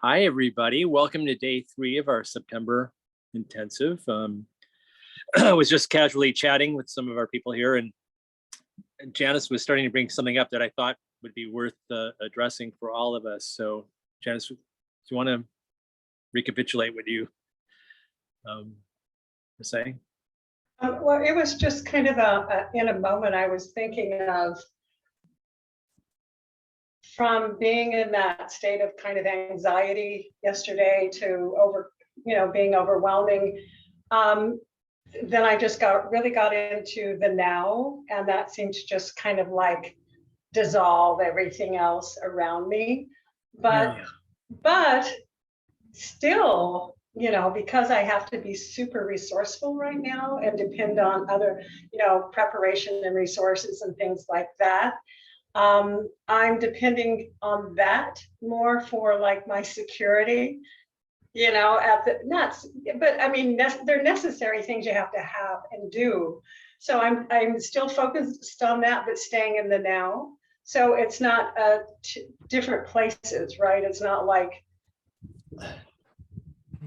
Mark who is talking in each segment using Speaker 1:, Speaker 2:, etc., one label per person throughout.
Speaker 1: Hi, everybody. Welcome to day 3 of our September intensive. I was just casually chatting with some of our people here, and Janice was starting to bring something up that I thought would be worth addressing for all of us. So, Janice, do you want to recapitulate what you were saying?
Speaker 2: Well, it was just kind of in a moment I was thinking of from being in that state of kind of anxiety yesterday to being overwhelming. Then I just really got into the now, and that seemed to just kind of like dissolve everything else around me. But
Speaker 1: Yeah.
Speaker 2: but still, because I have to be super resourceful right now and depend on other, preparation and resources and things like that. I'm depending on that more for like my security, at the nuts. But I mean, they're necessary things you have to have and do. So I'm still focused on that, but staying in the now. So it's not different places, right? It's not like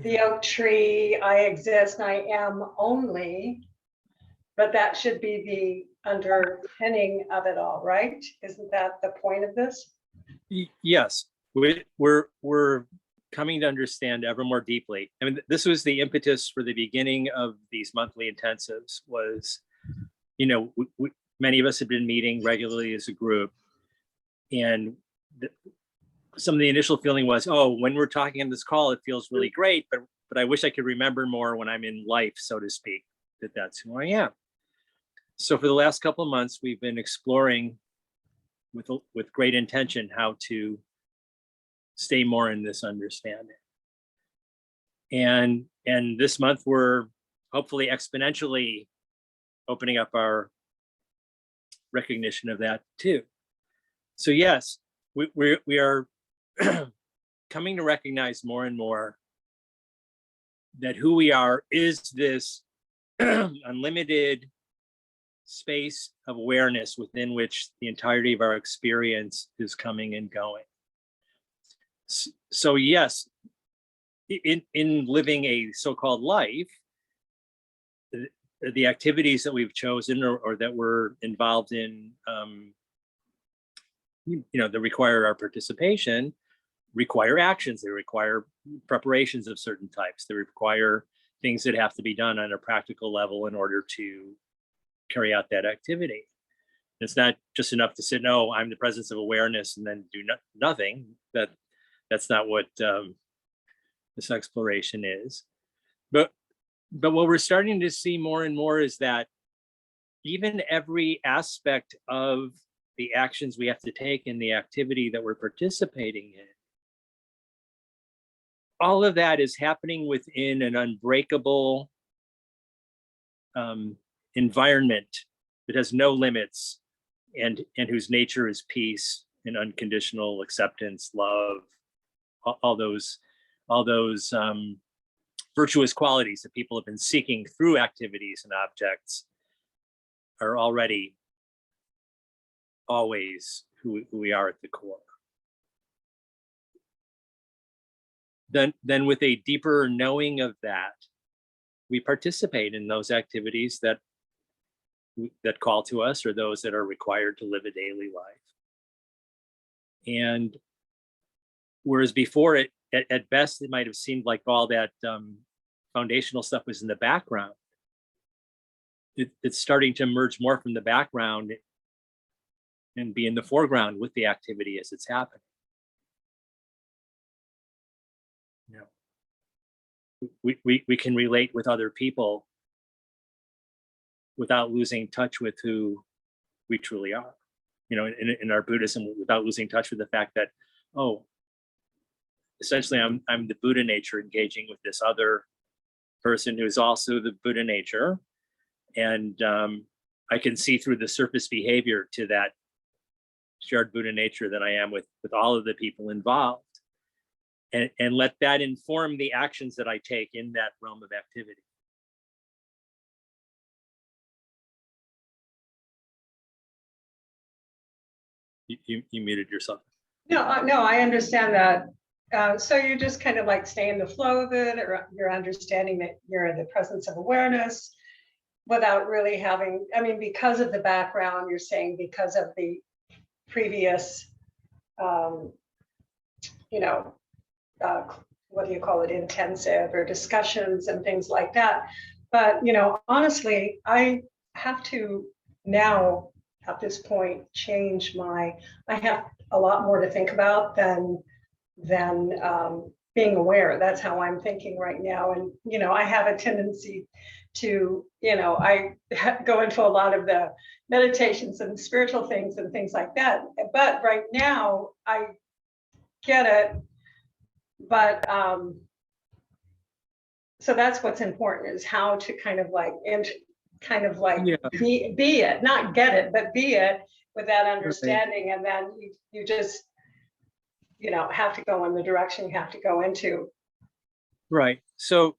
Speaker 2: the oak tree, I exist, I am only, but that should be the underpinning of it all, right? Isn't that the point of this?
Speaker 1: Yes, we're coming to understand ever more deeply. I mean, this was the impetus for the beginning of these monthly intensives. Was, many of us have been meeting regularly as a group, and some of the initial feeling was, oh, when we're talking on this call, it feels really great, but I wish I could remember more when I'm in life, so to speak, that's who I am. So for the last couple of months, we've been exploring with great intention how to stay more in this understanding. And this month, we're hopefully exponentially opening up our recognition of that too. So yes, we are coming to recognize more and more that who we are is this unlimited space of awareness within which the entirety of our experience is coming and going. So yes, in living a so-called life, the activities that we've chosen or that we're involved in, that require our participation, require actions. They require preparations of certain types. They require things that have to be done on a practical level in order to carry out that activity. It's not just enough to say, no, I'm the presence of awareness and then do nothing. That's not what this exploration is. But what we're starting to see more and more is that even every aspect of the actions we have to take in the activity that we're participating in, all of that is happening within an unbreakable environment that has no limits and whose nature is peace and unconditional acceptance, love, all those virtuous qualities that people have been seeking through activities and objects are already always who we are at the core. Then with a deeper knowing of that, we participate in those activities that call to us or those that are required to live a daily life. And whereas before at best, it might have seemed like all that foundational stuff was in the background, it's starting to emerge more from the background and be in the foreground with the activity as it's happening. We can relate with other people without losing touch with who we truly are. In our Buddhism, without losing touch with the fact that, oh, essentially I'm the Buddha nature engaging with this other person who is also the Buddha nature, and I can see through the surface behavior to that shared Buddha nature that I am with all of the people involved. And let that inform the actions that I take in that realm of activity. You muted yourself.
Speaker 2: No, I understand that So you just kind of like stay in the flow of it, or you're understanding that you're in the presence of awareness without really having, I mean, because of the background, you're saying because of the previous, um, you know, uh, what do you call it, intensive or discussions and things like that. But, honestly, I have to now at this point change I have a lot more to think about than being aware. That's how I'm thinking right now. And, I have a tendency to, I go into a lot of the meditations and spiritual things and things like that. But right now I get it. But so that's what's important, is how to kind of like
Speaker 1: Yeah.
Speaker 2: be it, not get it, but be it with that understanding. And then you just have to go in the direction you have to go into.
Speaker 1: Right. So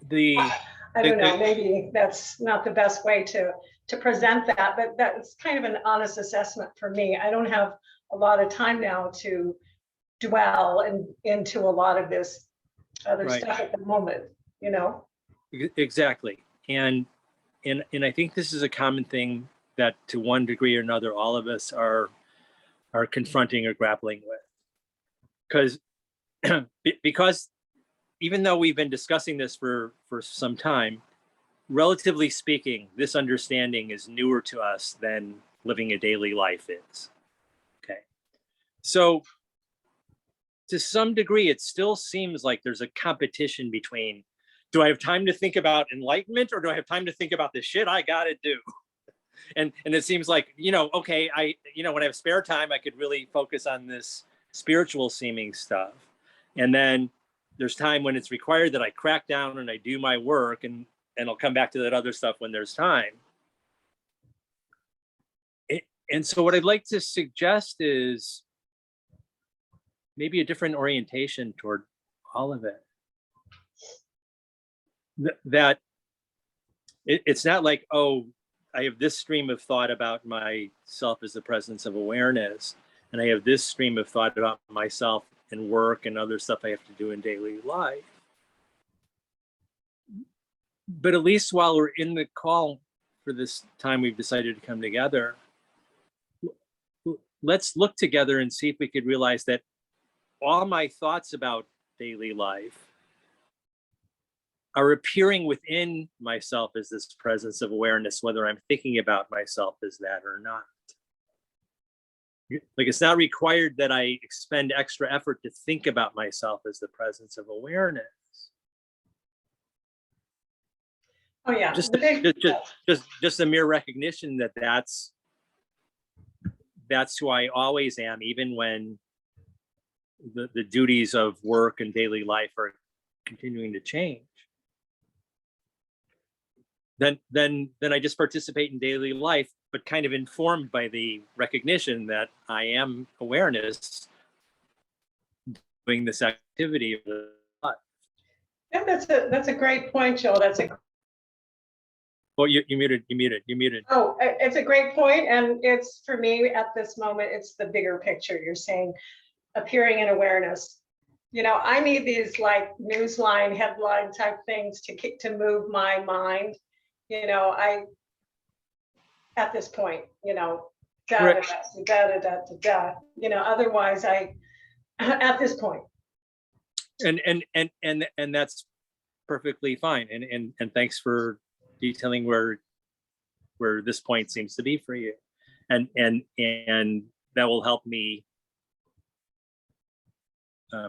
Speaker 1: the
Speaker 2: I don't know, maybe that's not the best way to present that, but that's kind of an honest assessment for me. I don't have a lot of time now to dwell into a lot of this other stuff at the moment,
Speaker 1: Exactly. And I think this is a common thing that to one degree or another, all of us are confronting or grappling with. Because even though we've been discussing this for some time, relatively speaking, this understanding is newer to us than living a daily life is. Okay. So to some degree, it still seems like there's a competition between, do I have time to think about enlightenment, or do I have time to think about the shit I gotta do? And it seems like, okay, when I have spare time, I could really focus on this spiritual seeming stuff. And then there's time when it's required that I crack down and I do my work, and I'll come back to that other stuff when there's time. And so what I'd like to suggest is maybe a different orientation toward all of it. That it's not like, oh, I have this stream of thought about myself as the presence of awareness, and I have this stream of thought about myself and work and other stuff I have to do in daily life. But at least while we're in the call for this time we've decided to come together, let's look together and see if we could realize that all my thoughts about daily life are appearing within myself as this presence of awareness, whether I'm thinking about myself as that or not. Like, it's not required that I expend extra effort to think about myself as the presence of awareness.
Speaker 2: Oh yeah,
Speaker 1: Just a mere recognition that that's who I always am, even when the duties of work and daily life are continuing to change. Then I just participate in daily life, but kind of informed by the recognition that I am awareness doing this activity of the life.
Speaker 2: Yeah, that's a great point, Joel.
Speaker 1: Well, you muted.
Speaker 2: Oh, it's a great point, and it's, for me at this moment, it's the bigger picture. You're saying appearing in awareness. I need these like newsline headline type things to move my mind. At this point, otherwise at this point.
Speaker 1: And that's perfectly fine. And thanks for detailing where this point seems to be for you. And that will help me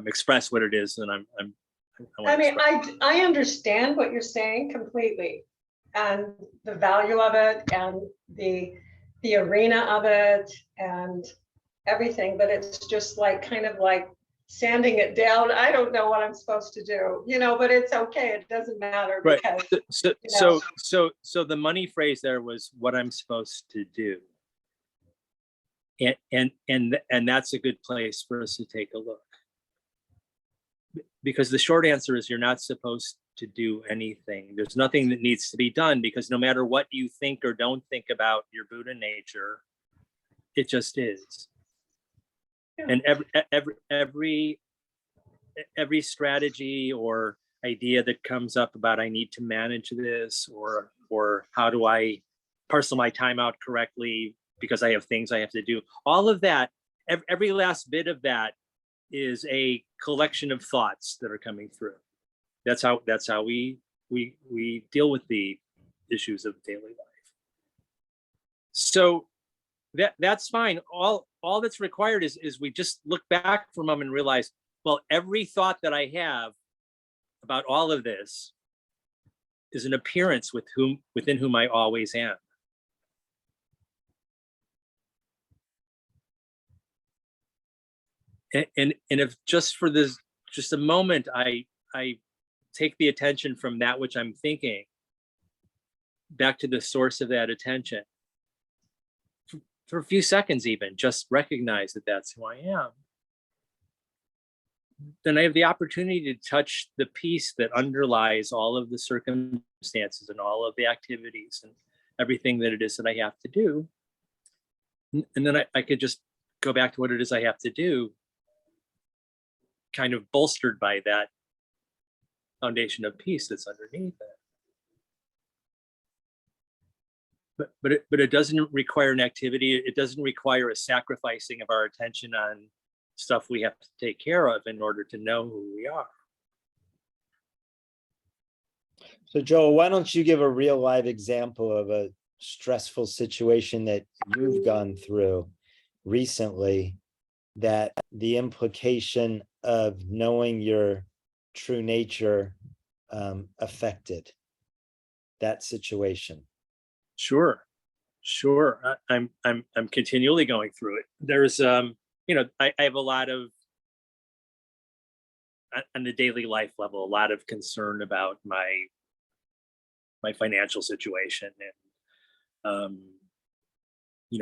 Speaker 1: express what it is that
Speaker 2: I understand what you're saying completely, and the value of it, and the arena of it, and everything, but it's just like kind of like sanding it down. I don't know what I'm supposed to do, but it's okay. It doesn't matter,
Speaker 1: right.
Speaker 2: Because
Speaker 1: so the money phrase there was what I'm supposed to do. And that's a good place for us to take a look. Because the short answer is you're not supposed to do anything. There's nothing that needs to be done, because no matter what you think or don't think about your Buddha nature, it just is. And every strategy or idea that comes up about I need to manage this, or how do I parcel my time out correctly because I have things I have to do, all of that, every last bit of that is a collection of thoughts that are coming through. That's how we deal with the issues of daily life. So that's fine. All that's required is we just look back for a moment and realize, well, every thought that I have about all of this is an appearance within whom I always am. And if just for this, just a moment, I take the attention from that which I'm thinking back to the source of that attention for a few seconds, even just recognize that that's who I am, then I have the opportunity to touch the piece that underlies all of the circumstances and all of the activities and everything that it is that I have to do. And then I could just go back to what it is I have to do, kind of bolstered by that foundation of peace that's underneath it. But it doesn't require an activity. It doesn't require a sacrificing of our attention on stuff we have to take care of in order to know who we are.
Speaker 3: So Joel, why don't you give a real live example of a stressful situation that you've gone through recently that the implication of knowing your true nature affected that situation? Sure.
Speaker 1: I'm continually going through it. There's I have a lot of, on the daily life level, a lot of concern about my financial situation and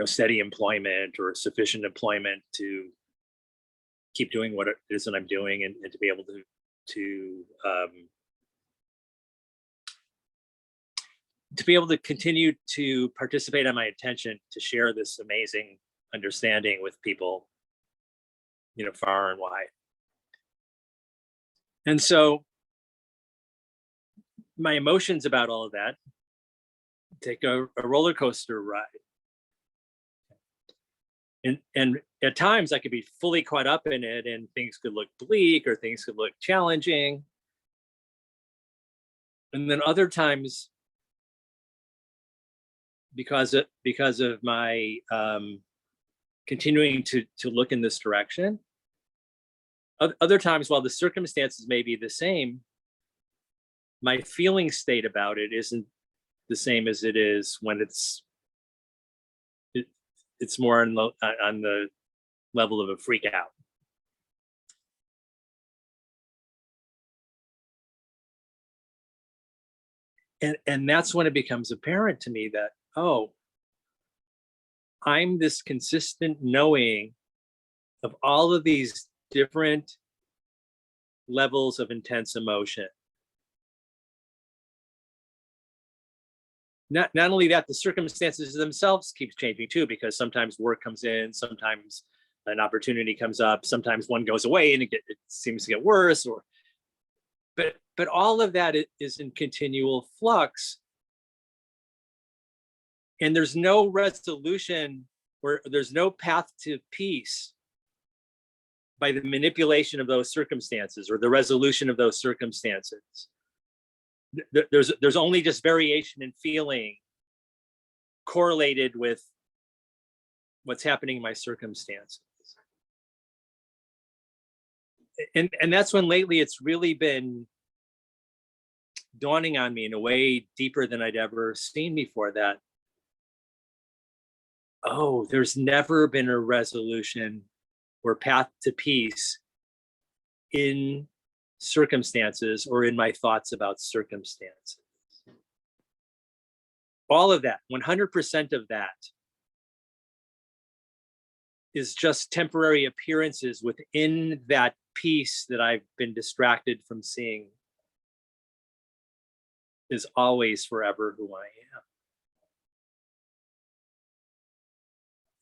Speaker 1: steady employment or sufficient employment to keep doing what it is that I'm doing, and to be able to be able to continue to participate on my attention, to share this amazing understanding with people, far and wide. And so my emotions about all of that take a roller coaster ride. And at times I could be fully caught up in it and things could look bleak or things could look challenging. And then other times, because of my continuing to look in this direction, other times, while the circumstances may be the same, my feeling state about it isn't the same as it is when it's more on the level of a freak out. And that's when it becomes apparent to me that, oh, I'm this consistent knowing of all of these different levels of intense emotion. Not only that, the circumstances themselves keep changing too, because sometimes work comes in, sometimes an opportunity comes up, sometimes one goes away and it seems to get worse. But all of that is in continual flux, and there's no resolution, or there's no path to peace by the manipulation of those circumstances or the resolution of those circumstances. There's only just variation in feeling correlated with what's happening in my circumstances. And that's when lately it's really been dawning on me in a way deeper than I'd ever seen before, that, oh, there's never been a resolution or path to peace in circumstances or in my thoughts about circumstances. All of that, 100% of that, is just temporary appearances within that peace that I've been distracted from seeing is always forever who I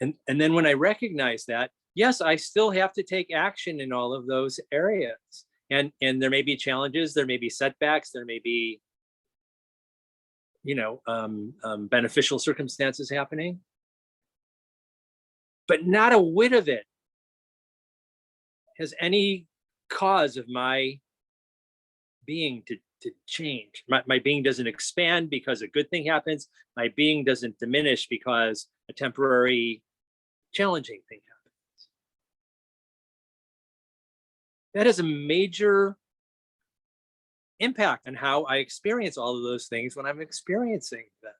Speaker 1: am. And then when I recognize that, yes, I still have to take action in all of those areas. And there may be challenges, there may be setbacks, there may be, beneficial circumstances happening. But not a whit of it has any cause of my being to change. My being doesn't expand because a good thing happens. My being doesn't diminish because a temporary challenging thing happens. That has a major impact on how I experience all of those things when I'm experiencing them.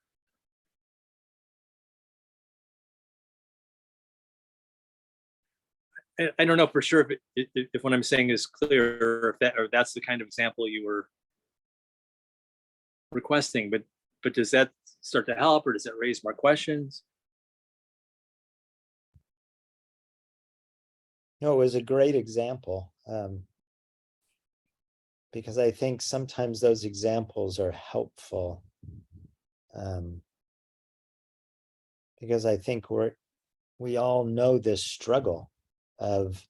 Speaker 1: I don't know for sure if what I'm saying is clear, or that's the kind of example you were requesting, but does that start to help, or does that raise more questions?
Speaker 3: No, it was a great example. Because I think sometimes those examples are helpful. Because I think we all know this struggle of,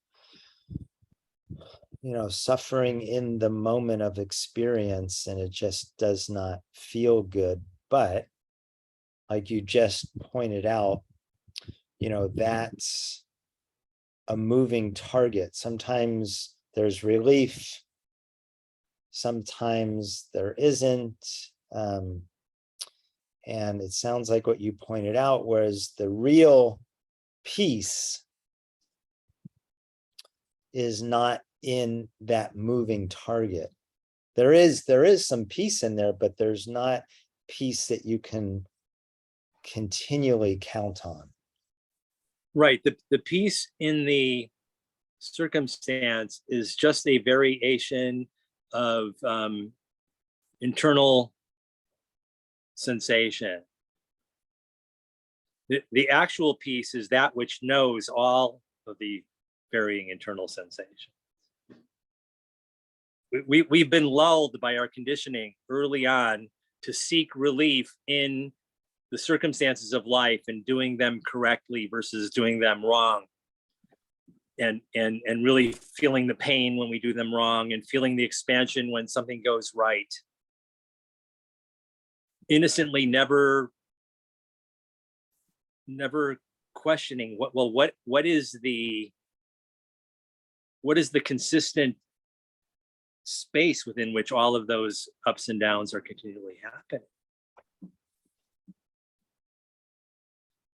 Speaker 3: suffering in the moment of experience, and it just does not feel good. But like you just pointed out, that's a moving target. Sometimes there's relief, sometimes there isn't. And it sounds like what you pointed out was the real peace is not in that moving target. There is some peace in there, but there's not peace that you can continually count on.
Speaker 1: Right. The peace in the circumstance is just a variation of internal sensation. The actual peace is that which knows all of the varying internal sensations. We've been lulled by our conditioning early on to seek relief in the circumstances of life and doing them correctly versus doing them wrong. And really feeling the pain when we do them wrong, and feeling the expansion when something goes right. Innocently, never questioning what is the consistent space within which all of those ups and downs are continually happening.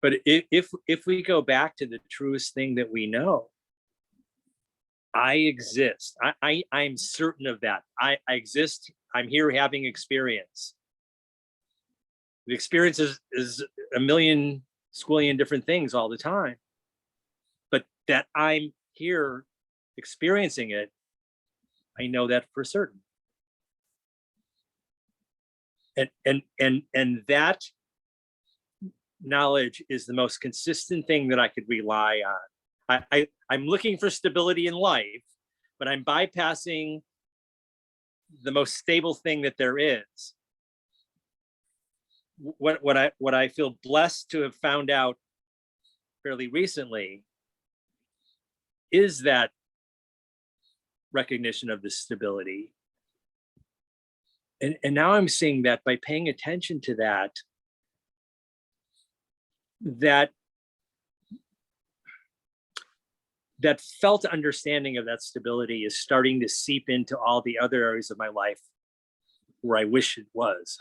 Speaker 1: But if we go back to the truest thing that we know, I exist. I'm certain of that. I exist. I'm here having experience. The experience is a million squillion different things all the time. But that I'm here experiencing it, I know that for certain. And that knowledge is the most consistent thing that I could rely on. I'm looking for stability in life, but I'm bypassing the most stable thing that there is. What I feel blessed to have found out fairly recently is that recognition of the stability. And now I'm seeing that by paying attention to that felt understanding of that stability is starting to seep into all the other areas of my life where I wish it was.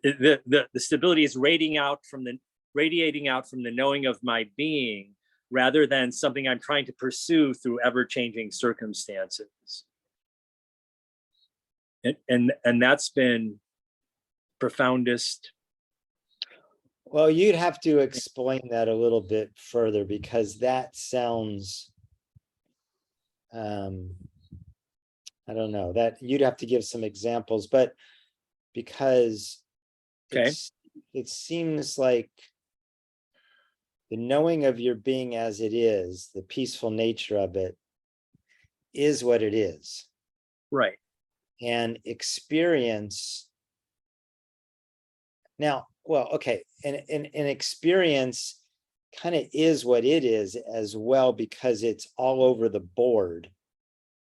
Speaker 1: The stability is radiating out from the knowing of my being, rather than something I'm trying to pursue through ever-changing circumstances. And that's been profoundest.
Speaker 3: Well, you'd have to explain that a little bit further, because that sounds, I don't know, that you'd have to give some examples, but because
Speaker 1: Okay.
Speaker 3: it seems like the knowing of your being as it is, the peaceful nature of it, is what it is.
Speaker 1: Right.
Speaker 3: And experience. Now, well, okay, and an experience kind of is what it is as well, because it's all over the board.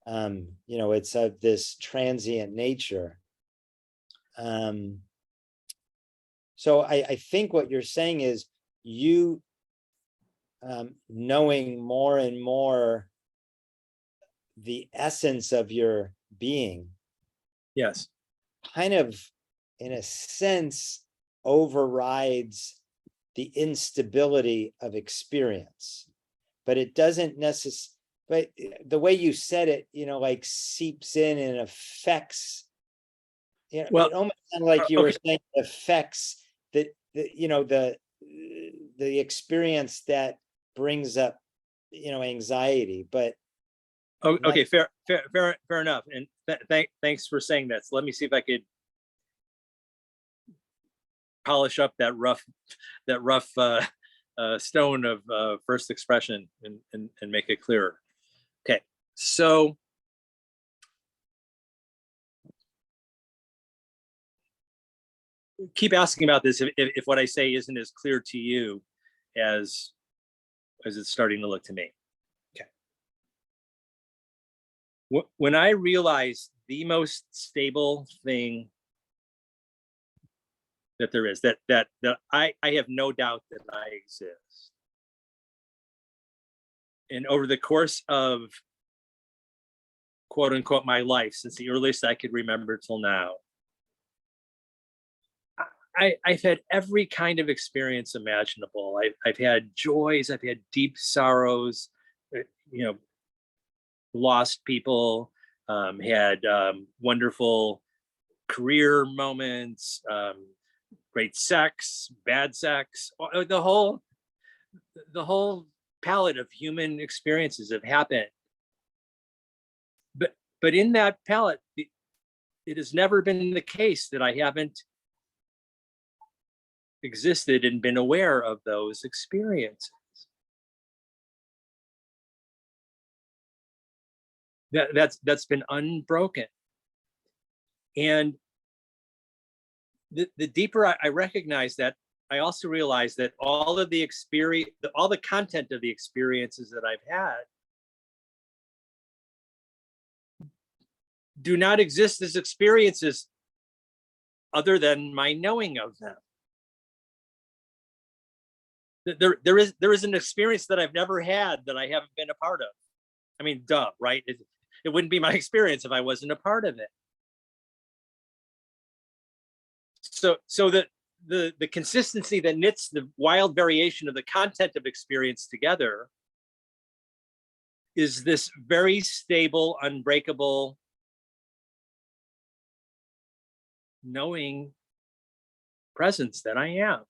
Speaker 3: It's of this transient nature. So I think what you're saying is you knowing more and more the essence of your being
Speaker 1: Yes.
Speaker 3: kind of, in a sense, overrides the instability of experience. But it doesn't necessarily, but the way you said it, like seeps in and affects,
Speaker 1: Well,
Speaker 3: it almost sounded like you were
Speaker 1: okay.
Speaker 3: saying affects the experience that brings up, anxiety, but
Speaker 1: Oh,
Speaker 3: like,
Speaker 1: okay, fair enough. And thanks for saying that. So let me see if I could polish up that rough stone of first expression and make it clearer. Okay, so keep asking about this if what I say isn't as clear to you as it's starting to look to me. Okay. When I realized the most stable thing that there is, that I have no doubt that I exist. And over the course of quote unquote my life, since the earliest I could remember till now, I've had every kind of experience imaginable. I've had joys, I've had deep sorrows, you know, lost people, had wonderful career moments, great sex, bad sex, the whole palette of human experiences have happened. But in that palette, it has never been the case that I haven't existed and been aware of those experiences. That's been unbroken. And the deeper I recognize that, I also realize that all of the experience, all the content of the experiences that I've had do not exist as experiences other than my knowing of them. There is an experience that I've never had that I haven't been a part of. I mean, duh, right? It wouldn't be my experience if I wasn't a part of it. So the consistency that knits the wild variation of the content of experience together is this very stable, unbreakable knowing presence that I am.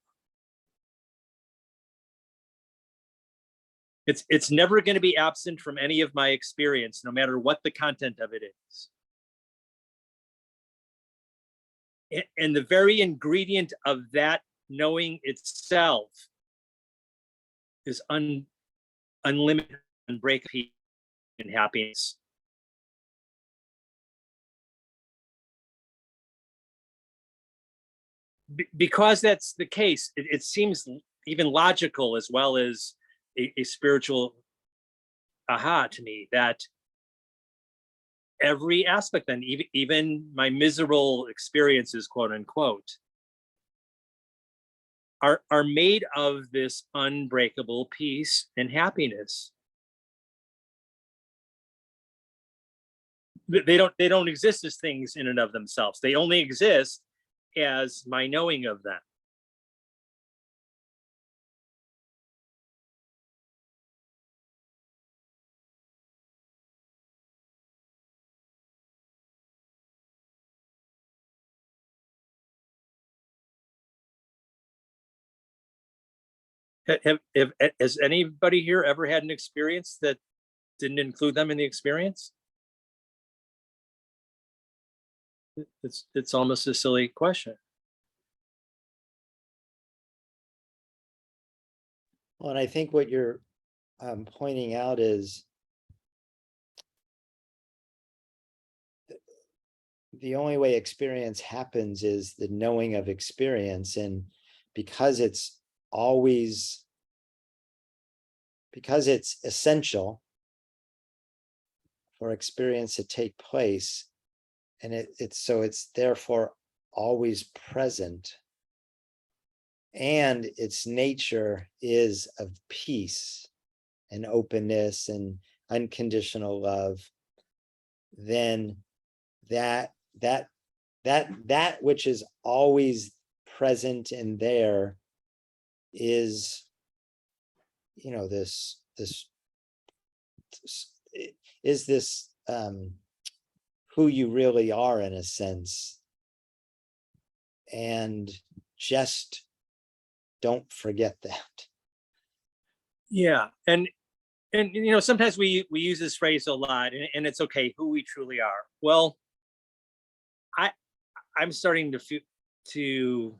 Speaker 1: It's never going to be absent from any of my experience, no matter what the content of it is. And the very ingredient of that knowing itself is unlimited, unbreakable and happiness. Because that's the case, it seems even logical as well as a spiritual aha to me that every aspect, then even my miserable experiences, quote unquote, are made of this unbreakable peace and happiness. They don't exist as things in and of themselves. They only exist as my knowing of them. Has anybody here ever had an experience that didn't include them in the experience? It's almost a silly question.
Speaker 3: well, and I think what you're pointing out is the only way experience happens is the knowing of experience. And because it's always, because it's essential for experience to take place, and it's therefore always present, and its nature is of peace and openness and unconditional love, then that which is always present and there is, this is this who you really are, in a sense. And just don't forget that.
Speaker 1: Yeah, and sometimes we use this phrase a lot, and it's okay, who we truly are. Well, I'm starting to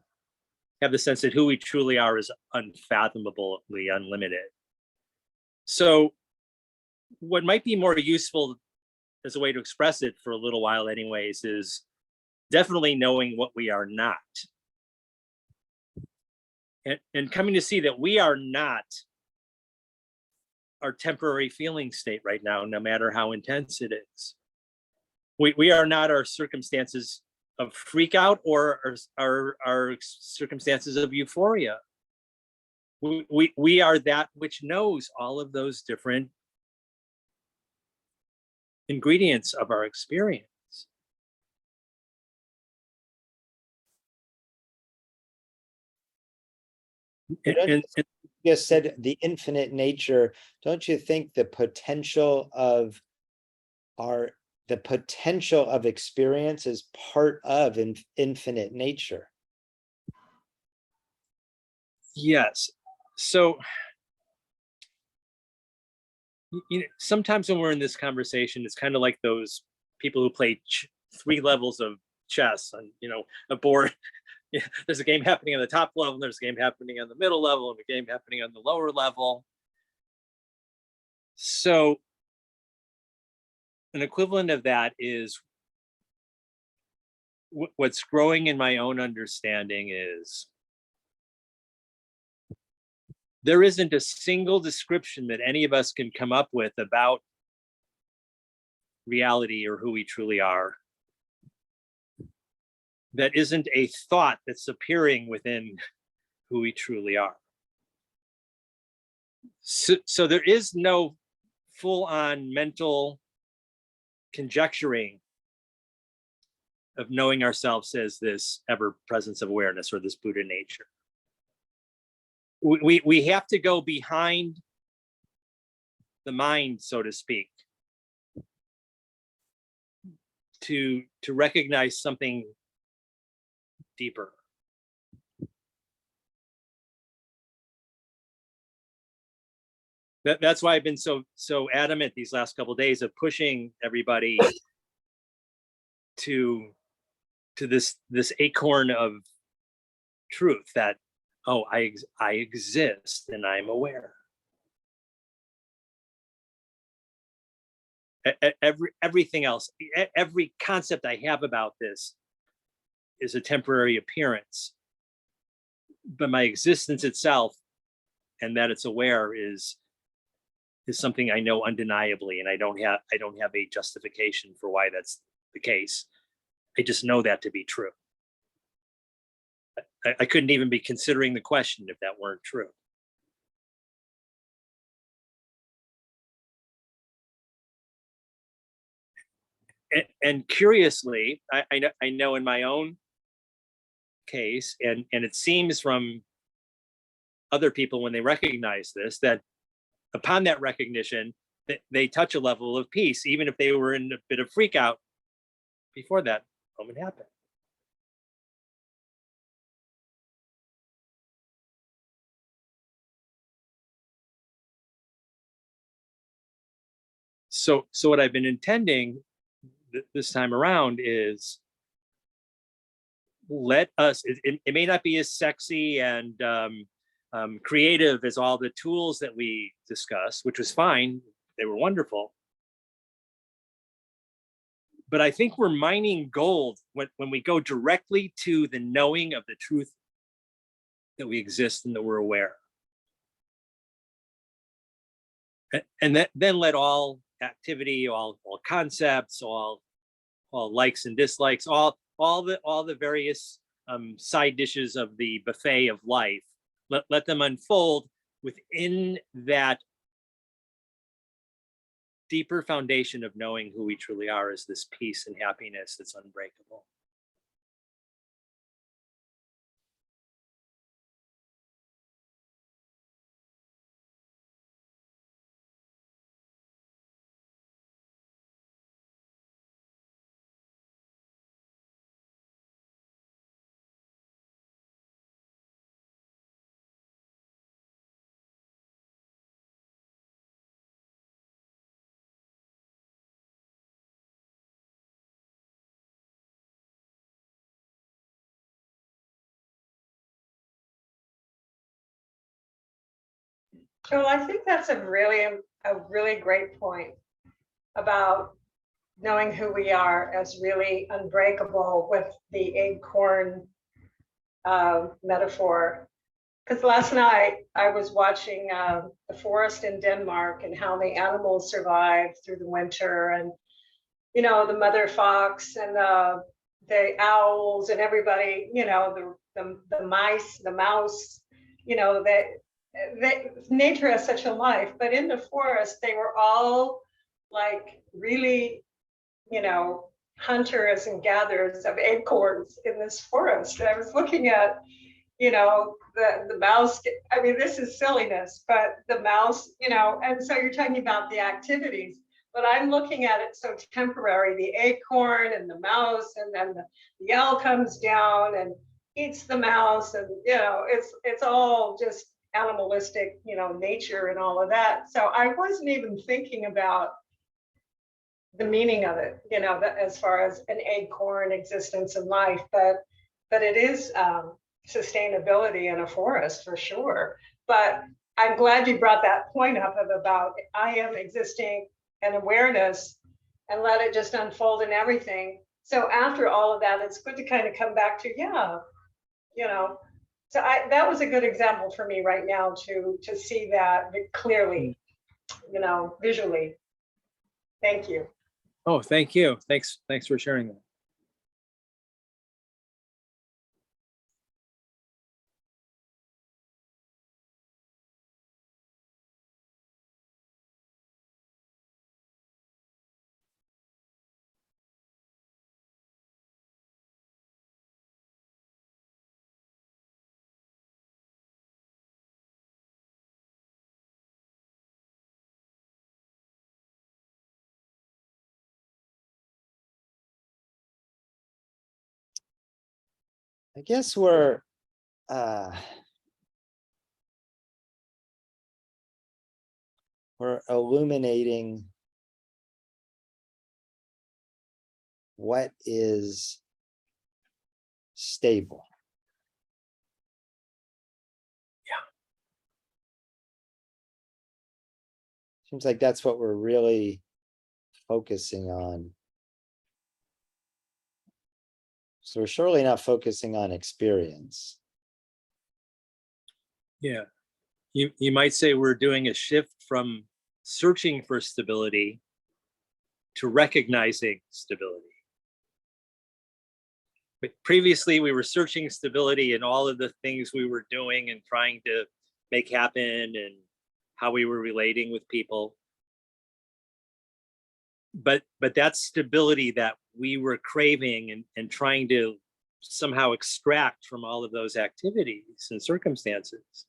Speaker 1: have the sense that who we truly are is unfathomably unlimited. So what might be more useful as a way to express it for a little while anyways is definitely knowing what we are not, and coming to see that we are not our temporary feeling state right now, no matter how intense it is. We are not our circumstances of freak out or our circumstances of euphoria. We are that which knows all of those different ingredients of our experience. And
Speaker 3: You just said the infinite nature. Don't you think the potential of experience is part of infinite nature?
Speaker 1: yes. So sometimes when we're in this conversation, it's kind of like those people who play 3 levels of chess on a board. Yeah, there's a game happening on the top level, and there's a game happening on the middle level, and a game happening on the lower level. So an equivalent of that is what's growing in my own understanding is there isn't a single description that any of us can come up with about reality or who we truly are that isn't a thought that's appearing within who we truly are. So there is no full-on mental conjecturing of knowing ourselves as this ever presence of awareness or this Buddha nature. We have to go behind the mind, so to speak, to recognize something deeper. That's why I've been so adamant these last couple of days of pushing everybody to this acorn of truth that, oh, I exist and I'm aware. Everything else, every concept I have about this is a temporary appearance, but my existence itself and that it's aware is something I know undeniably, and I don't have a justification for why that's the case. I just know that to be true. I couldn't even be considering the question if that weren't true. And curiously, I know in my own case, and it seems from other people when they recognize this, that upon that recognition, they touch a level of peace, even if they were in a bit of freak out before that moment happened. So what I've been intending this time around is let us, it may not be as sexy and creative as all the tools that we discussed, which was fine. They were wonderful. But I think we're mining gold when we go directly to the knowing of the truth that we exist and that we're aware. And then let all activity, all concepts, all likes and dislikes, all the various side dishes of the buffet of life, let them unfold within that deeper foundation of knowing who we truly are as this peace and happiness that's unbreakable.
Speaker 2: Well, I think that's a really great point about knowing who we are as really unbreakable with the acorn metaphor. Because last night I was watching the forest in Denmark and how the animals survive through the winter, and the mother fox and the owls and everybody, the mice, the mouse, nature has such a life. But in the forest, they were all like really, hunters and gatherers of acorns in this forest. And I was looking at, the mouse. I mean, this is silliness, but the mouse, and so you're talking about the activities, but I'm looking at it so temporary, the acorn and the mouse, and then the owl comes down and eats the mouse, and it's all just animalistic, nature and all of that. So I wasn't even thinking about the meaning of it, as far as an acorn existence in life, but it is sustainability in a forest for sure. But I'm glad you brought that point up about I am existing and awareness, and let it just unfold in everything. So after all of that, it's good to kind of come back to, so that was a good example for me right now to see that clearly, visually. Thank you.
Speaker 1: Oh, thank you. Thanks for sharing that.
Speaker 3: I guess we're illuminating what is stable. Seems like that's what we're really focusing on. So we're surely not focusing on experience.
Speaker 1: Yeah. You might say we're doing a shift from searching for stability to recognizing stability. But previously, we were searching stability in all of the things we were doing and trying to make happen and how we were relating with people. But that stability that we were craving and trying to somehow extract from all of those activities and circumstances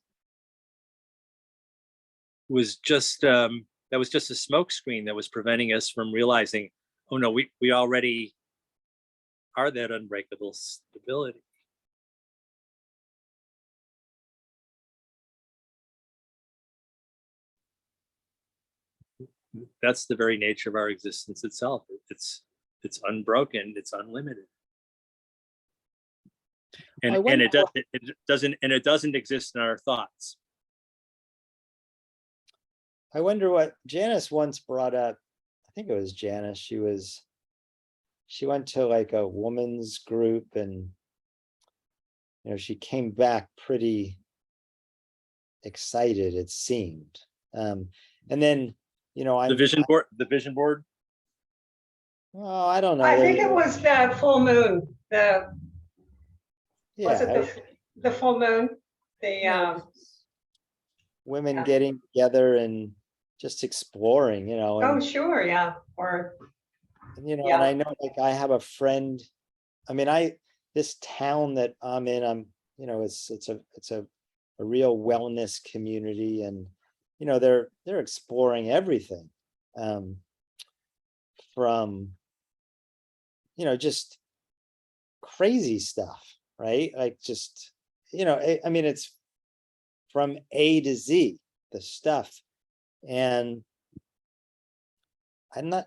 Speaker 1: was just that was just a smokescreen that was preventing us from realizing, oh no, we already are that unbreakable stability. That's the very nature of our existence itself. It's unbroken, it's unlimited. And it doesn't exist in our thoughts.
Speaker 3: I wonder what Janice once brought up. I think it was Janice. She went to like a woman's group, and she came back pretty excited, it seemed. And then,
Speaker 1: The vision board.
Speaker 3: well, I don't know.
Speaker 2: I think it was the full moon, was
Speaker 3: Yeah,
Speaker 2: it the full moon? The,
Speaker 3: women
Speaker 2: yeah.
Speaker 3: getting together and just exploring,
Speaker 2: oh,
Speaker 3: and,
Speaker 2: sure, yeah, or,
Speaker 3: and
Speaker 2: yeah.
Speaker 3: I know, like, I have a friend, I mean, this town that I'm in, it's a real wellness community, and, they're exploring everything, from, just crazy stuff, right? Like, just, I mean, it's from A to Z, the stuff. And I'm not,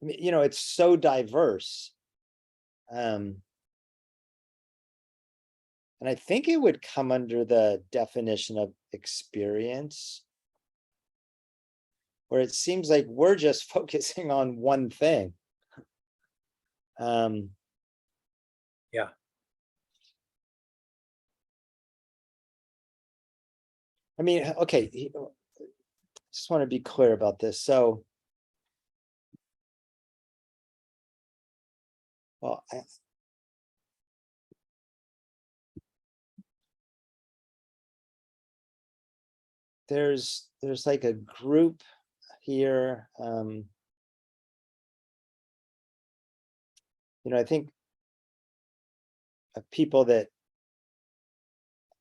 Speaker 3: I mean, it's so diverse. And I think it would come under the definition of experience, where it seems like we're just focusing on one thing.
Speaker 1: Yeah.
Speaker 3: I mean, okay, just want to be clear about this. So, well, there's like a group here, I think of people that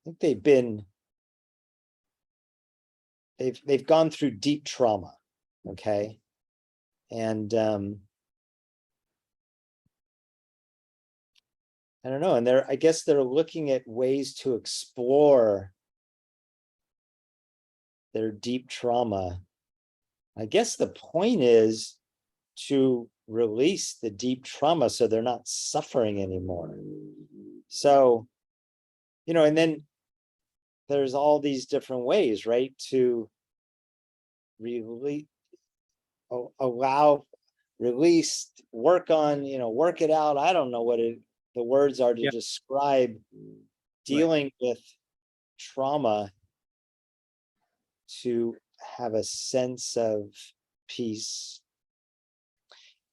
Speaker 3: I think they've gone through deep trauma, okay? And I don't know, and I guess they're looking at ways to explore their deep trauma. I guess the point is to release the deep trauma so they're not suffering anymore. So, and then there's all these different ways, right, to really allow, release, work on, work it out. I don't know what the words are to
Speaker 1: Yeah.
Speaker 3: describe dealing with trauma, to have a sense of peace.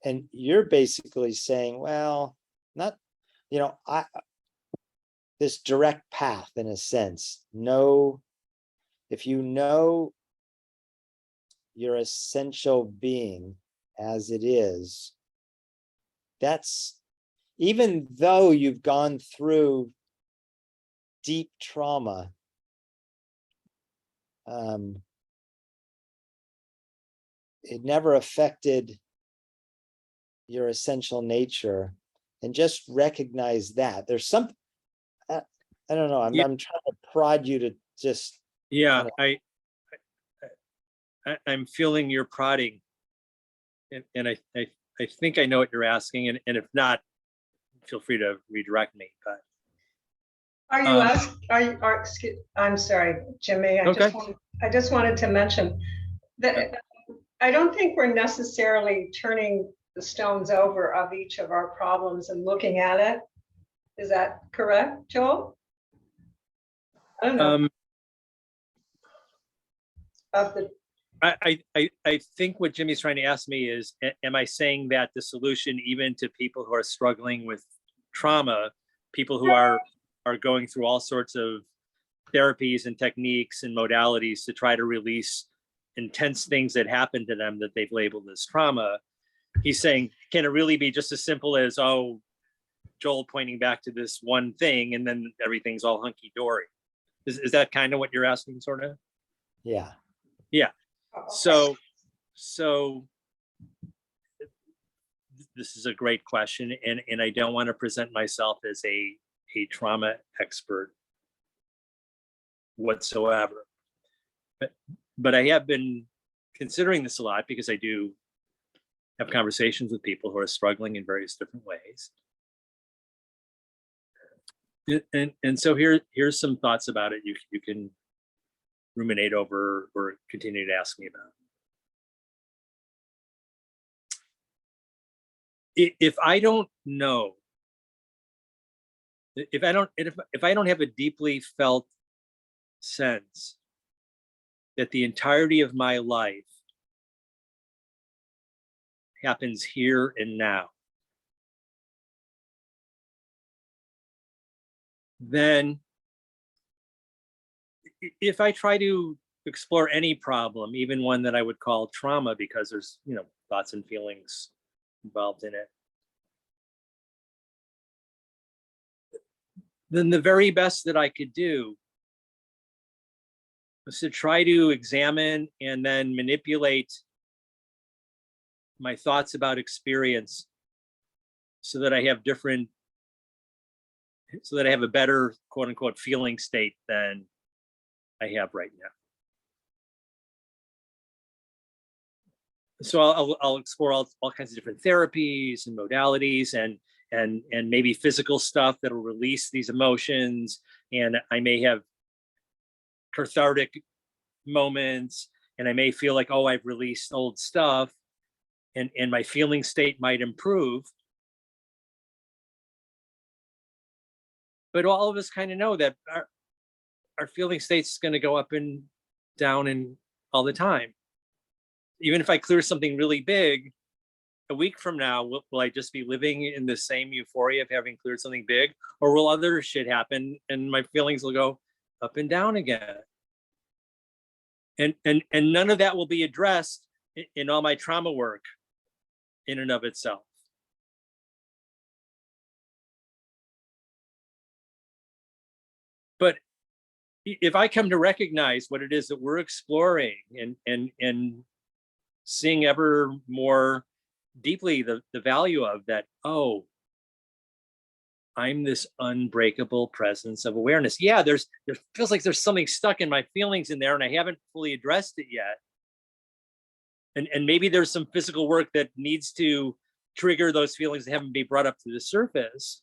Speaker 3: And you're basically saying, well, not, this direct path, in a sense. If you know your essential being as it is, that's, even though you've gone through deep trauma, it never affected your essential nature. And just recognize that there's some, I don't know, I'm trying to prod you to just,
Speaker 1: Yeah, I'm feeling your prodding, and I think I know what you're asking, and if not, feel free to redirect me. But
Speaker 2: Are you I'm sorry, Jimmy,
Speaker 1: Okay.
Speaker 2: I just wanted to mention that I don't think we're necessarily turning the stones over of each of our problems and looking at it. Is that correct, Joel? I don't know. Of the,
Speaker 1: I think what Jimmy's trying to ask me is, am I saying that the solution, even to people who are struggling with trauma, people who are going through all sorts of therapies and techniques and modalities to try to release intense things that happen to them that they've labeled as trauma, he's saying, can it really be just as simple as, oh, Joel pointing back to this one thing and then everything's all hunky-dory? Is that kind of what you're asking, sort of?
Speaker 3: yeah.
Speaker 1: So this is a great question, and I don't want to present myself as a trauma expert whatsoever. But I have been considering this a lot because I do have conversations with people who are struggling in various different ways. And so here's some thoughts about it you can ruminate over or continue to ask me about. If I don't know if I don't have a deeply felt sense that the entirety of my life happens here and now, then if I try to explore any problem, even one that I would call trauma, because there's, thoughts and feelings involved in it, then the very best that I could do was to try to examine and then manipulate my thoughts about experience so that I have a better, quote unquote, feeling state than I have right now. So I'll explore all kinds of different therapies and modalities and maybe physical stuff that'll release these emotions. And I may have cathartic moments, and I may feel like, oh, I've released old stuff, and my feeling state might improve. But all of us kind of know that our feeling state's going to go up and down and all the time. Even if I clear something really big, a week from now, will I just be living in the same euphoria of having cleared something big, or will other shit happen and my feelings will go up and down again? And none of that will be addressed in all my trauma work in and of itself. But if I come to recognize what it is that we're exploring and seeing ever more deeply the value of that, oh, I'm this unbreakable presence of awareness. Yeah, there feels like there's something stuck in my feelings in there and I haven't fully addressed it yet. And maybe there's some physical work that needs to trigger those feelings that haven't been brought up to the surface.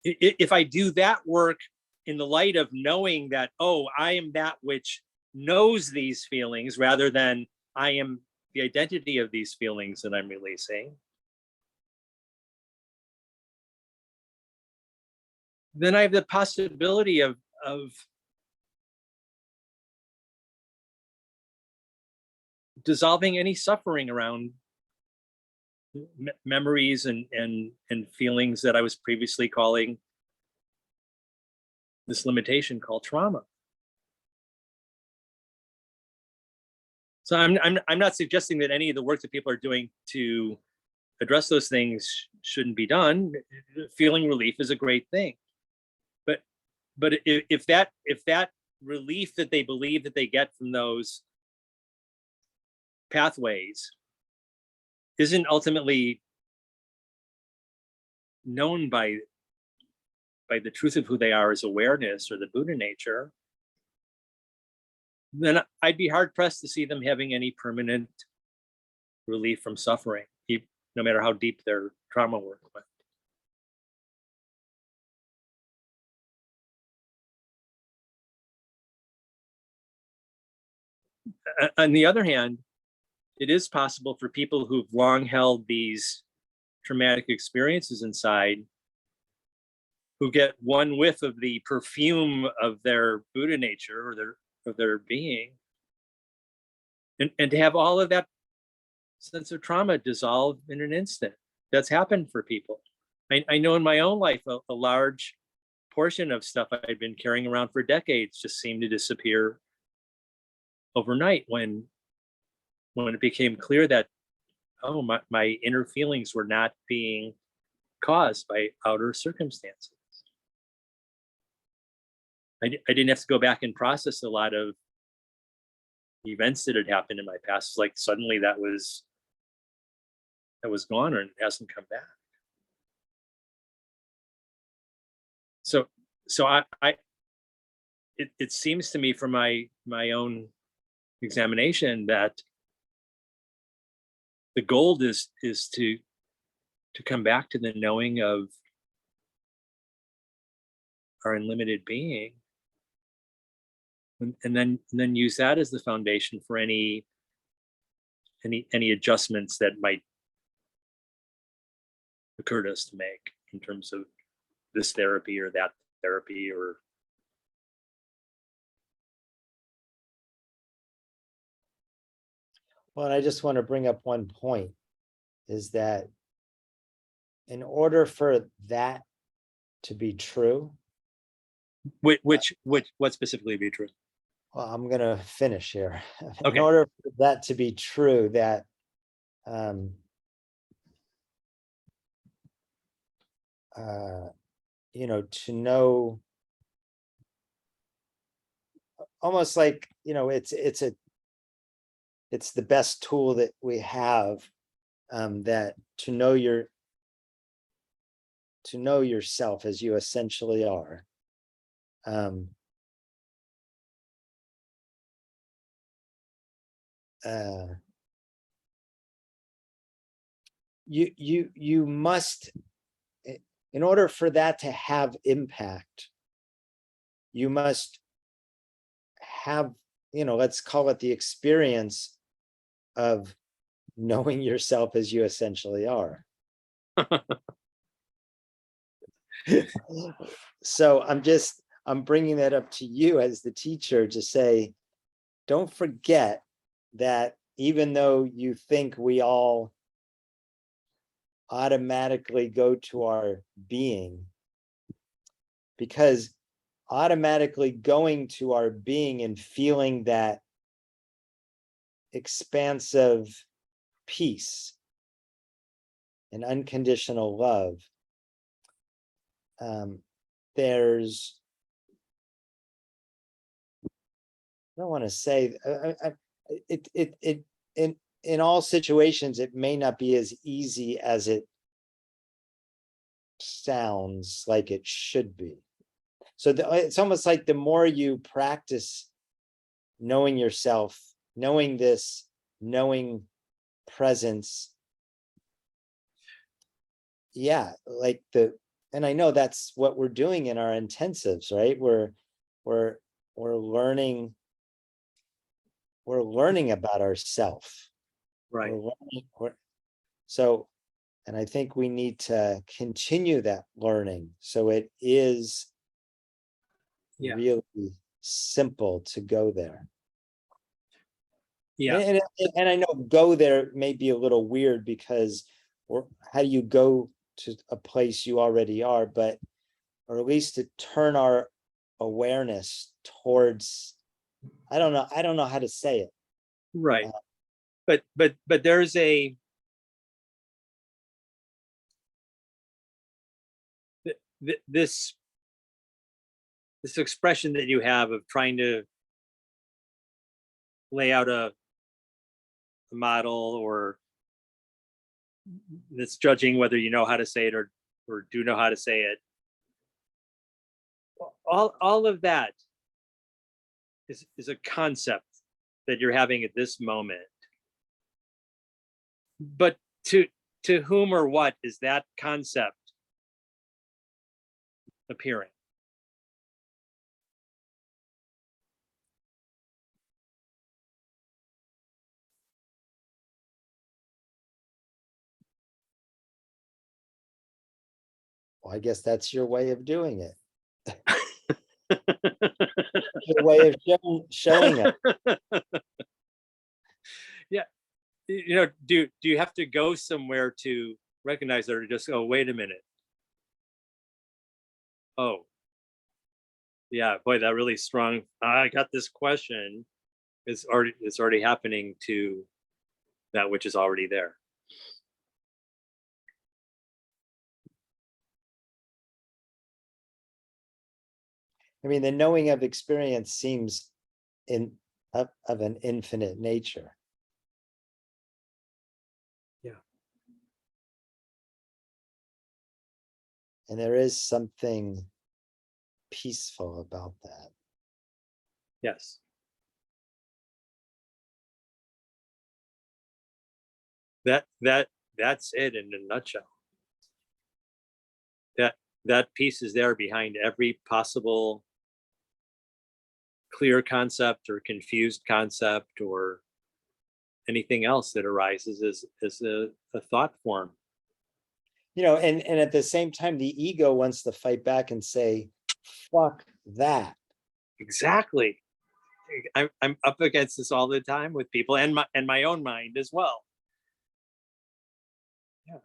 Speaker 1: If I do that work in the light of knowing that, oh, I am that which knows these feelings rather than I am the identity of these feelings that I'm releasing, then I have the possibility of dissolving any suffering around memories and feelings that I was previously calling this limitation called trauma. So I'm not suggesting that any of the work that people are doing to address those things shouldn't be done. Feeling relief is a great thing, but if that relief that they believe that they get from those pathways isn't ultimately known by the truth of who they are as awareness or the Buddha nature, then I'd be hard pressed to see them having any permanent relief from suffering, no matter how deep their trauma work went. On the other hand, it is possible for people who've long held these traumatic experiences inside, who get one whiff of the perfume of their Buddha nature or their being, and to have all of that sense of trauma dissolve in an instant. That's happened for people. I know in my own life, a large portion of stuff I'd been carrying around for decades just seemed to disappear overnight when it became clear that, oh, my inner feelings were not being caused by outer circumstances. I didn't have to go back and process a lot of events that had happened in my past. It's like suddenly that was gone, or it hasn't come back. So it seems to me from my own examination that the goal is to come back to the knowing of our unlimited being, and then use that as the foundation for any adjustments that might occur to us to make in terms of this therapy or that therapy or.
Speaker 3: Well, and I just want to bring up one point, is that in order for that to be true,
Speaker 1: What specifically be true?
Speaker 3: well, I'm gonna finish here. In
Speaker 1: Okay.
Speaker 3: order for that to be true, that to know, almost like, it's the best tool that we have, that to know yourself as you essentially are. You must, in order for that to have impact, you must have, let's call it the experience of knowing yourself as you essentially are. So I'm bringing that up to you as the teacher to say, don't forget that even though you think we all automatically go to our being, because automatically going to our being and feeling that expansive peace and unconditional love, there's, I don't want to say, it in all situations, it may not be as easy as it sounds like it should be. So it's almost like the more you practice knowing yourself, knowing this, knowing presence, and I know that's what we're doing in our intensives, right? We're learning about ourselves.
Speaker 1: Right.
Speaker 3: So, and I think we need to continue that learning, so it is really simple to go there.
Speaker 1: Yeah.
Speaker 3: And I know go there may be a little weird, because how do you go to a place you already are, but, or at least to turn our awareness towards, I don't know how to say it.
Speaker 1: Right. But there's this expression that you have of trying to lay out a model, or that's judging whether you know how to say it or do know how to say it. All of that is a concept that you're having at this moment. But to whom or what is that concept appearing?
Speaker 3: Well, I guess that's your way of doing it. Your way of showing it.
Speaker 1: Yeah. Do you have to go somewhere to recognize it, or just go, wait a minute? Oh, yeah, boy, that really strong. I got this question. It's already happening to that which is already there.
Speaker 3: I mean, the knowing of experience seems of an infinite nature.
Speaker 1: Yeah.
Speaker 3: And there is something peaceful about that.
Speaker 1: Yes. That's it in a nutshell. That piece is there behind every possible clear concept or confused concept or anything else that arises as a thought form.
Speaker 3: and at the same time, the ego wants to fight back and say, fuck that.
Speaker 1: Exactly. I'm up against this all the time with people and my own mind as well. Yeah.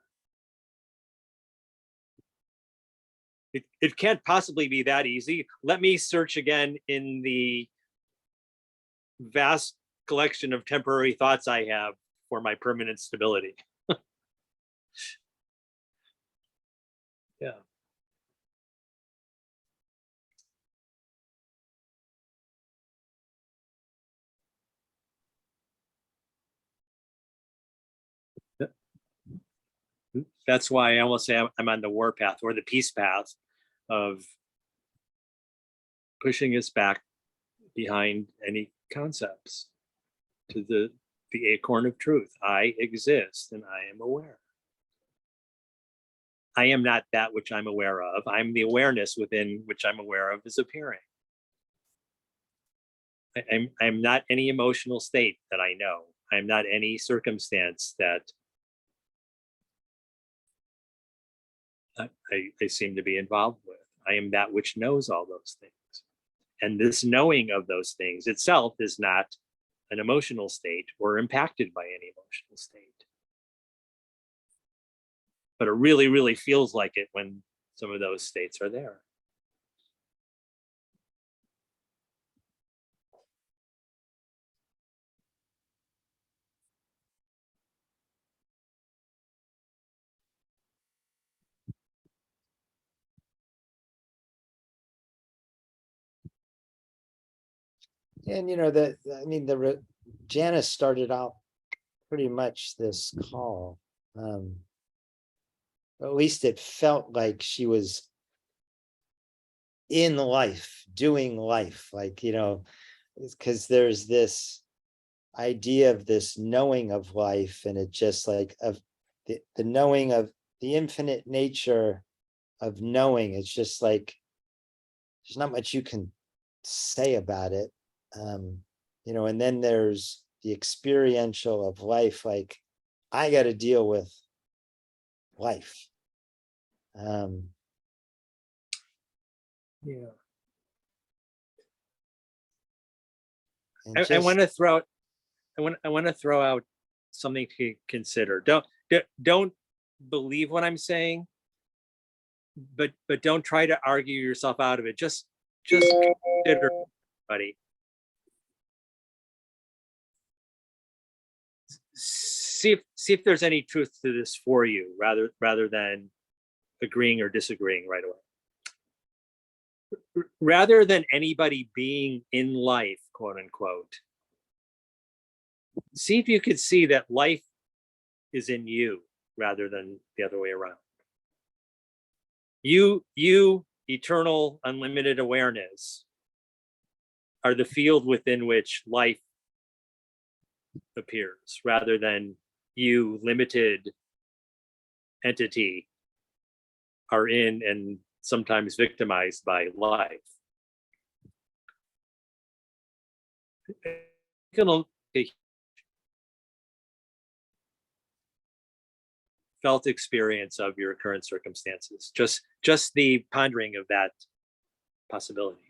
Speaker 1: It can't possibly be that easy. Let me search again in the vast collection of temporary thoughts I have for my permanent stability. Yeah. That's why I almost say I'm on the war path or the peace path of pushing us back behind any concepts to the acorn of truth. I exist and I am aware. I am not that which I'm aware of. I'm the awareness within which I'm aware of is appearing. I'm not any emotional state that I know. I'm not any circumstance that I seem to be involved with. I am that which knows all those things. And this knowing of those things itself is not an emotional state or impacted by any emotional state. But it really, really feels like it when some of those states are there.
Speaker 3: And Janice started out pretty much this call. At least it felt like she was in life, doing life, because there's this idea of this knowing of life, and it just like of the knowing of the infinite nature of knowing. It's just like there's not much you can say about it. And then there's the experiential of life, like I got to deal with life.
Speaker 1: Yeah.
Speaker 3: And
Speaker 1: I want to throw out I want to throw out something to consider. Don't believe what I'm saying, but don't try to argue yourself out of it. Just consider, buddy. See if there's any truth to this for you, rather than agreeing or disagreeing right away. Rather than anybody being in life, quote unquote, see if you could see that life is in you rather than the other way around. You, eternal, unlimited awareness, are the field within which life appears, rather than you, limited entity, are in and sometimes victimized by life. Felt experience of your current circumstances, just the pondering of that possibility.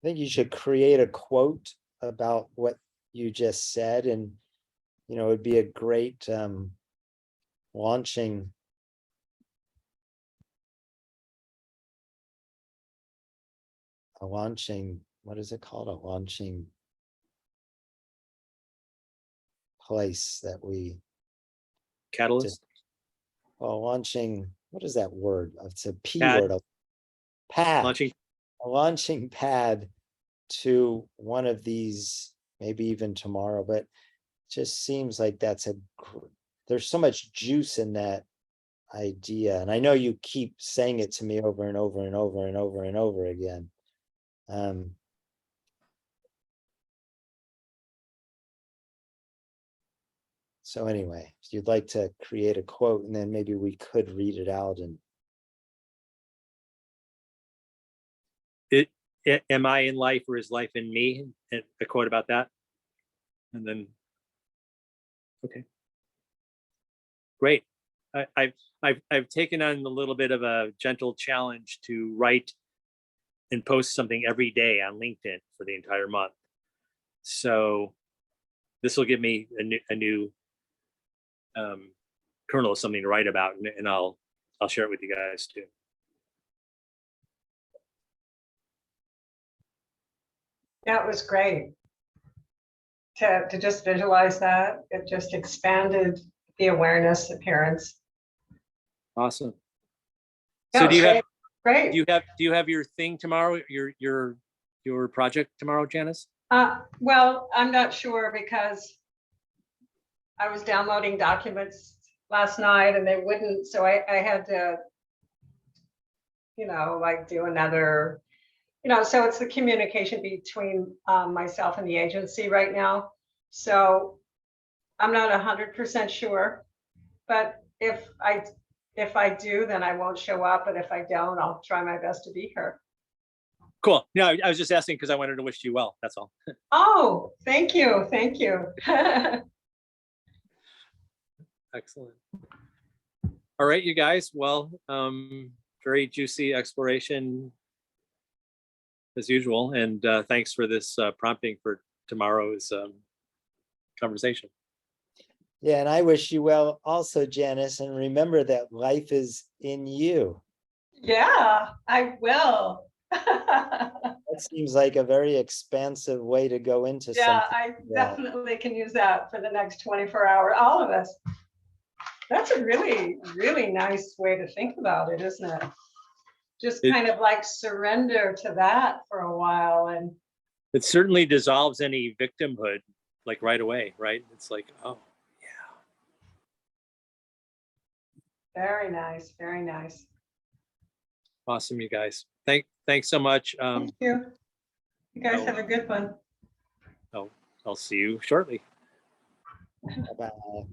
Speaker 3: I think you should create a quote about what you just said, and it would be a great launching what is it called, a launching place that we
Speaker 1: Catalyst.
Speaker 3: launching, what is that word? It's a P
Speaker 1: Pad.
Speaker 3: word, a pad,
Speaker 1: Launching.
Speaker 3: a launching pad to one of these, maybe even tomorrow. But it just seems like there's so much juice in that idea. And I know you keep saying it to me over and over and over and over and over again. So anyway, if you'd like to create a quote and then maybe we could read it out and
Speaker 1: Am I in life or is life in me? And a quote about that. And then, okay. Great. I've taken on a little bit of a gentle challenge to write and post something every day on LinkedIn for the entire month. So this will give me a new kernel of something to write about, and I'll share it with you guys too.
Speaker 2: That was great. To just visualize that, it just expanded the awareness of parents.
Speaker 1: Awesome.
Speaker 2: That
Speaker 1: So
Speaker 2: was
Speaker 1: do you
Speaker 2: great.
Speaker 1: have your thing tomorrow? Your project tomorrow, Janice?
Speaker 2: Well, I'm not sure because I was downloading documents last night and they wouldn't, so I had to, like do another, so it's the communication between myself and the agency right now. So I'm not 100% sure, but if I do, then I won't show up. But if I don't, I'll try my best to be here.
Speaker 1: Cool. No, I was just asking because I wanted to wish you well. That's all.
Speaker 2: Oh, thank you. Thank you.
Speaker 1: Excellent. All right, you guys. Well, very juicy exploration as usual. And thanks for this prompting for tomorrow's conversation.
Speaker 3: yeah, and I wish you well also, Janice, and remember that life is in you.
Speaker 2: Yeah, I will.
Speaker 3: That seems like a very expansive way to go into
Speaker 2: Yeah,
Speaker 3: something.
Speaker 2: I definitely can use that for the next 24 hours, all of us. That's a really, really nice way to think about it, isn't it? Just kind of like surrender to that for a while. And
Speaker 1: it certainly dissolves any victimhood like right away, right? It's like, oh, yeah.
Speaker 2: Very nice, very nice.
Speaker 1: Awesome, you guys. Thanks so much.
Speaker 2: Thank you. You guys have a good one.
Speaker 1: I'll see you shortly.
Speaker 3: Bye-bye.